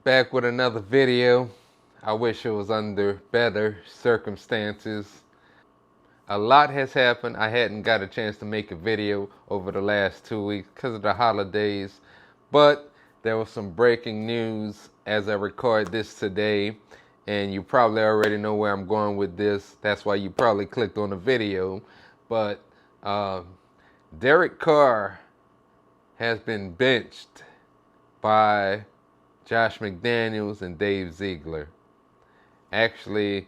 Back with another video. I wish it was under better circumstances. A lot has happened. I hadn't got a chance to make a video over the last 2 weeks because of the holidays. But there was some breaking news as I record this today. And you probably already know where I'm going with this. That's why you probably clicked on the video. But Derek Carr has been benched by Josh McDaniels and Dave Ziegler. Actually,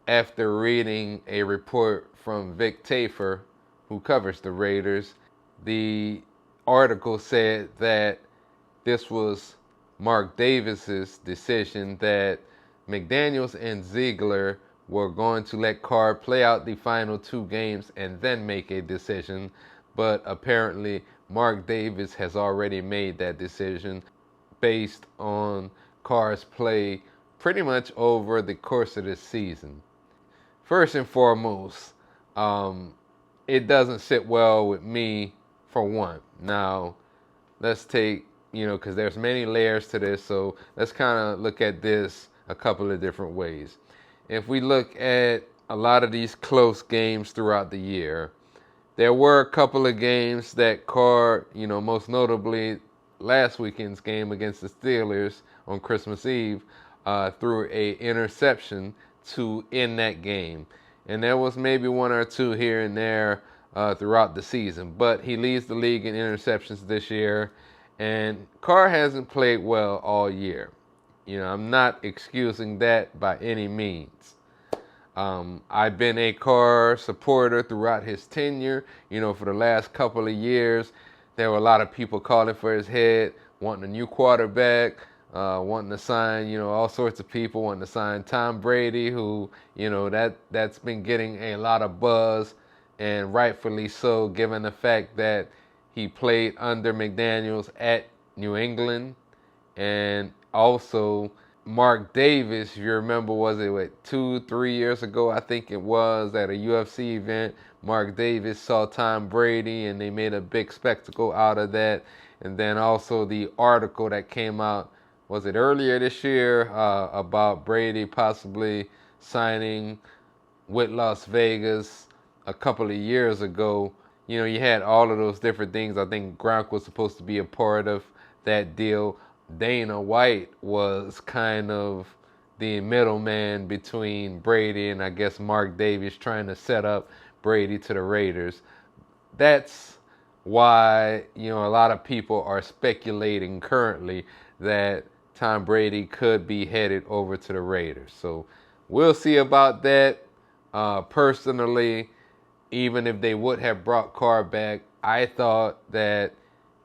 after reading a report from Vic Tafur, who covers the Raiders, the article said that this was Mark Davis's decision, that McDaniels and Ziegler were going to let Carr play out the final 2 games and then make a decision. But apparently, Mark Davis has already made that decision based on Carr's play pretty much over the course of this season. First and foremost, it doesn't sit well with me, for one. Now, let's take, because there's many layers to this, so let's kind of look at this a couple of different ways. If we look at a lot of these close games throughout the year, there were a couple of games that Carr, most notably last weekend's game against the Steelers on Christmas Eve, threw an interception to end that game. And there was maybe 1 or 2 here and there throughout the season. But he leads the league in interceptions this year. And Carr hasn't played well all year. I'm not excusing that by any means. I've been a Carr supporter throughout his tenure. For the last couple of years, there were a lot of people calling for his head, wanting a new quarterback, wanting to sign, all sorts of people, wanting to sign Tom Brady, who, that's been getting a lot of buzz, and rightfully so, given the fact that he played under McDaniels at New England. And also, Mark Davis, if you remember, was it 2-3 years ago, I think it was, at a UFC event, Mark Davis saw Tom Brady and they made a big spectacle out of that. And then also the article that came out, was it earlier this year, about Brady possibly signing with Las Vegas a couple of years ago. You had all of those different things. I think Gronk was supposed to be a part of that deal. Dana White was kind of the middleman between Brady and I guess Mark Davis, trying to set up Brady to the Raiders. That's why, a lot of people are speculating currently that Tom Brady could be headed over to the Raiders. So we'll see about that. Personally, even if they would have brought Carr back, I thought that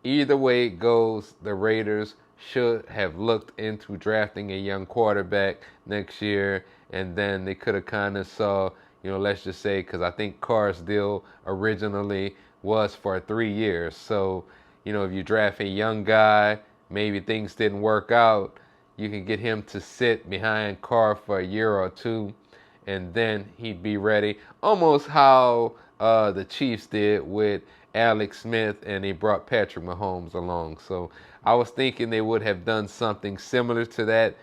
either way it goes, the Raiders should have looked into drafting a young quarterback next year, and then they could have kind of saw, let's just say, because I think Carr's deal originally was for 3 years. So, if you draft a young guy, maybe things didn't work out, you can get him to sit behind Carr for a year or 2, and then he'd be ready. Almost how the Chiefs did with Alex Smith, and they brought Patrick Mahomes along. So I was thinking they would have done something similar to that.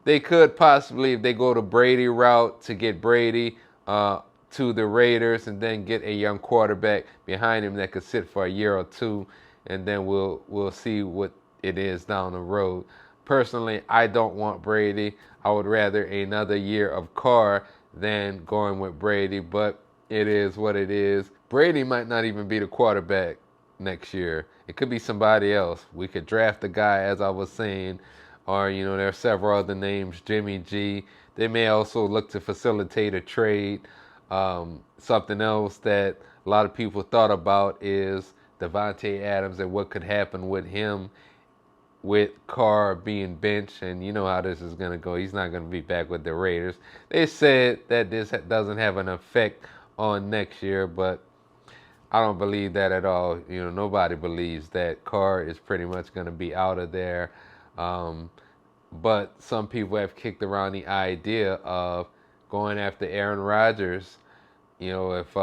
They could possibly, if they go the Brady route, to get Brady to the Raiders and then get a young quarterback behind him that could sit for a year or 2, and then we'll see what it is down the road. Personally, I don't want Brady. I would rather another year of Carr than going with Brady, but it is what it is. Brady might not even be the quarterback next year. It could be somebody else. We could draft a guy, as I was saying, or, there are several other names, Jimmy G. They may also look to facilitate a trade. Something else that a lot of people thought about is Devontae Adams and what could happen with him with Carr being benched, and you know how this is going to go. He's not going to be back with the Raiders. They said that this doesn't have an effect on next year, but I don't believe that at all. Nobody believes that Carr is pretty much going to be out of there. But some people have kicked around the idea of going after Aaron Rodgers. If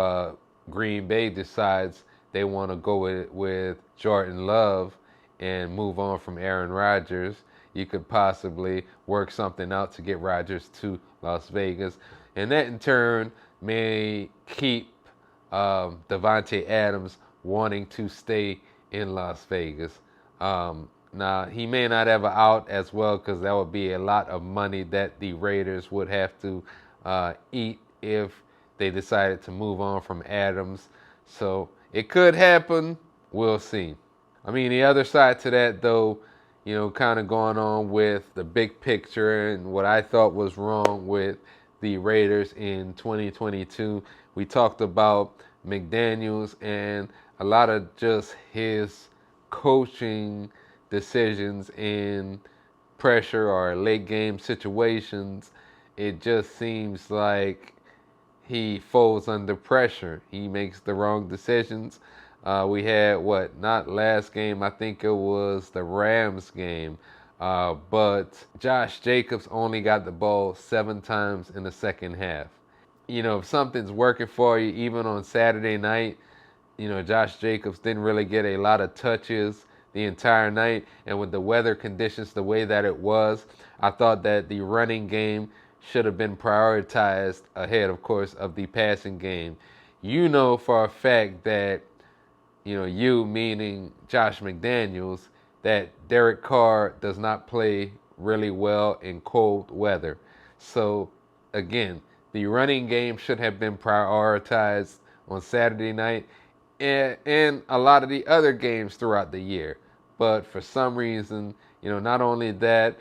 Green Bay decides they want to go with Jordan Love and move on from Aaron Rodgers, you could possibly work something out to get Rodgers to Las Vegas. And that in turn may keep Davante Adams wanting to stay in Las Vegas. Now, he may not have an out as well because that would be a lot of money that the Raiders would have to eat if they decided to move on from Adams. So it could happen. We'll see. I mean, the other side to that, though, kind of going on with the big picture and what I thought was wrong with the Raiders in 2022. We talked about McDaniels and a lot of just his coaching decisions in pressure or late game situations. It just seems like he folds under pressure. He makes the wrong decisions. We had not last game, I think it was the Rams game. But Josh Jacobs only got the ball 7 times in the second half. If something's working for you, even on Saturday night, Josh Jacobs didn't really get a lot of touches the entire night. And with the weather conditions the way that it was, I thought that the running game should have been prioritized ahead, of course, of the passing game. For a fact that, you meaning Josh McDaniels, that Derek Carr does not play really well in cold weather. So, again, the running game should have been prioritized on Saturday night and a lot of the other games throughout the year. But for some reason, not only that,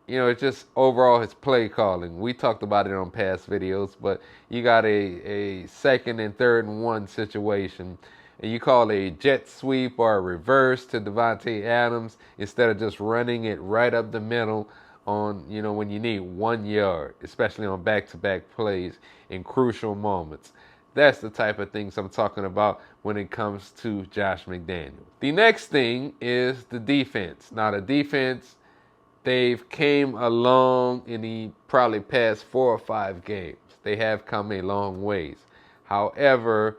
it's just overall his play calling. We talked about it on past videos, but you got a second and third and 1 situation, and you call a jet sweep or a reverse to Davante Adams instead of just running it right up the middle on, when you need 1 yard, especially on back-to-back plays in crucial moments. That's the type of things I'm talking about when it comes to Josh McDaniels. The next thing is the defense. Now, the defense, they've came along in the probably past 4 or 5 games. They have come a long ways. However,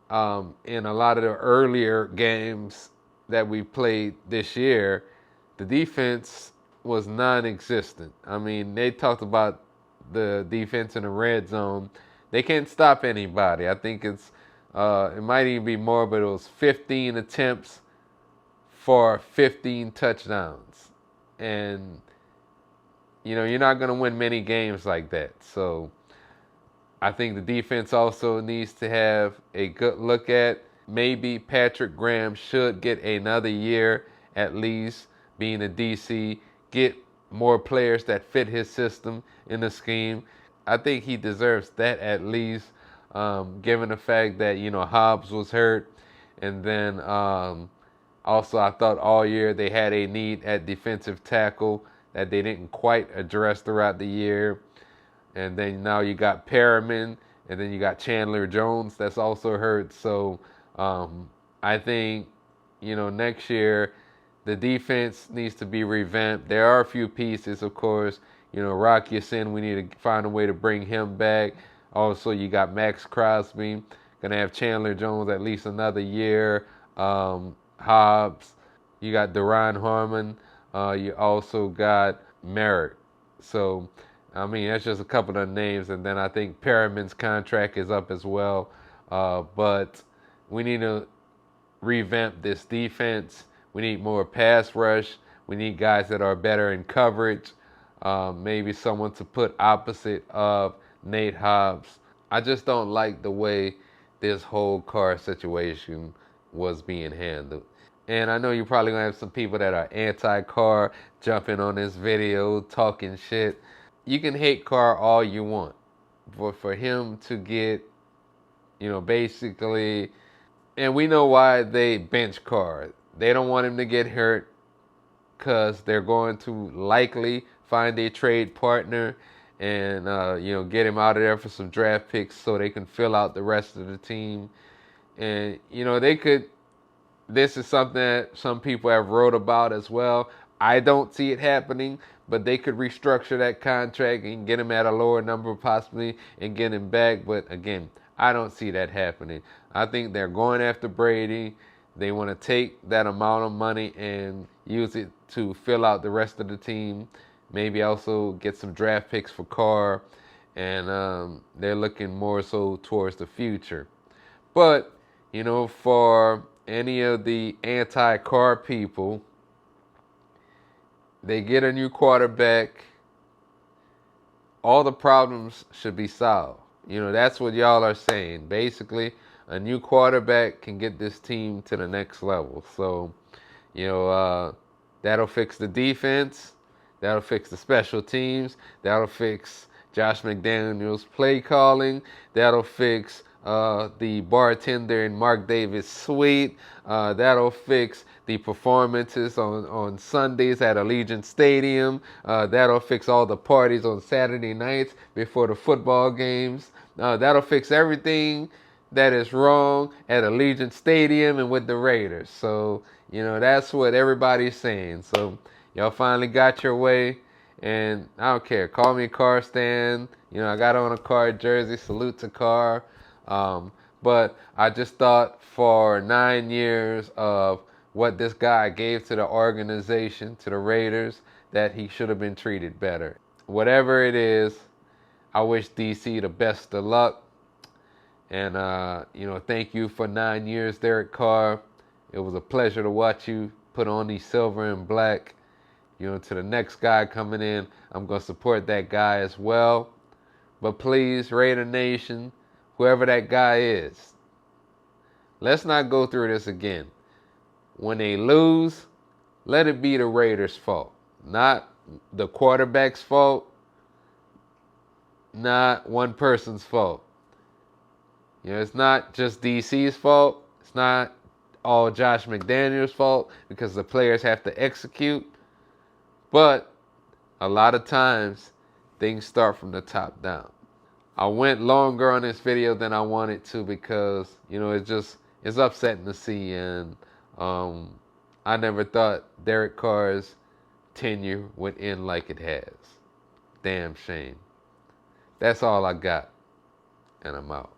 in a lot of the earlier games that we played this year, the defense was non-existent. I mean, they talked about the defense in the red zone. They can't stop anybody. I think it might even be more, but it was 15 attempts for 15 touchdowns. And, you're not going to win many games like that. So I think the defense also needs to have a good look at. Maybe Patrick Graham should get another year at least being a DC, get more players that fit his system in the scheme. I think he deserves that at least, given the fact that, Hobbs was hurt. And then also I thought all year they had a need at defensive tackle that they didn't quite address throughout the year. And then now you got Perriman, and then you got Chandler Jones that's also hurt. So I think, next year the defense needs to be revamped. There are a few pieces, of course. Rock Ya-Sin, we need to find a way to bring him back. Also, you got Max Crosby. Going to have Chandler Jones at least another year. Hobbs. You got Deron Harmon. You also got Merrick. So, I mean, that's just a couple of names. And then I think Perriman's contract is up as well. But we need to revamp this defense. We need more pass rush. We need guys that are better in coverage. Maybe someone to put opposite of Nate Hobbs. I just don't like the way this whole Carr situation was being handled. And I know you're probably going to have some people that are anti-Carr jumping on this video, talking shit. You can hate Carr all you want. But for him to get, basically, and we know why they bench Carr. They don't want him to get hurt because they're going to likely find a trade partner and, get him out of there for some draft picks so they can fill out the rest of the team. And, this is something that some people have wrote about as well. I don't see it happening, but they could restructure that contract and get him at a lower number possibly and get him back. But again, I don't see that happening. I think they're going after Brady. They want to take that amount of money and use it to fill out the rest of the team. Maybe also get some draft picks for Carr. And they're looking more so towards the future. But, for any of the anti-Carr people, they get a new quarterback, all the problems should be solved. That's what y'all are saying. Basically, a new quarterback can get this team to the next level. So, that'll fix the defense. That'll fix the special teams. That'll fix Josh McDaniels' play calling. That'll fix the bartender in Mark Davis' suite. That'll fix the performances on Sundays at Allegiant Stadium. That'll fix all the parties on Saturday nights before the football games. That'll fix everything that is wrong at Allegiant Stadium and with the Raiders. So, that's what everybody's saying. So, y'all finally got your way. And I don't care. Call me a Carr stan. I got on a Carr jersey. Salute to Carr. But I just thought for 9 years of what this guy gave to the organization, to the Raiders, that he should have been treated better. Whatever it is, I wish DC the best of luck. And, thank you for 9 years, Derek Carr. It was a pleasure to watch you put on these silver and black. To the next guy coming in, I'm going to support that guy as well. But please, Raider Nation, whoever that guy is, let's not go through this again. When they lose, let it be the Raiders' fault. Not the quarterback's fault. Not one person's fault. It's not just DC's fault. It's not all Josh McDaniels' fault because the players have to execute. But a lot of times, things start from the top down. I went longer on this video than I wanted to because, it's upsetting to see. And I never thought Derek Carr's tenure would end like it has. Damn shame. That's all I got. And I'm out.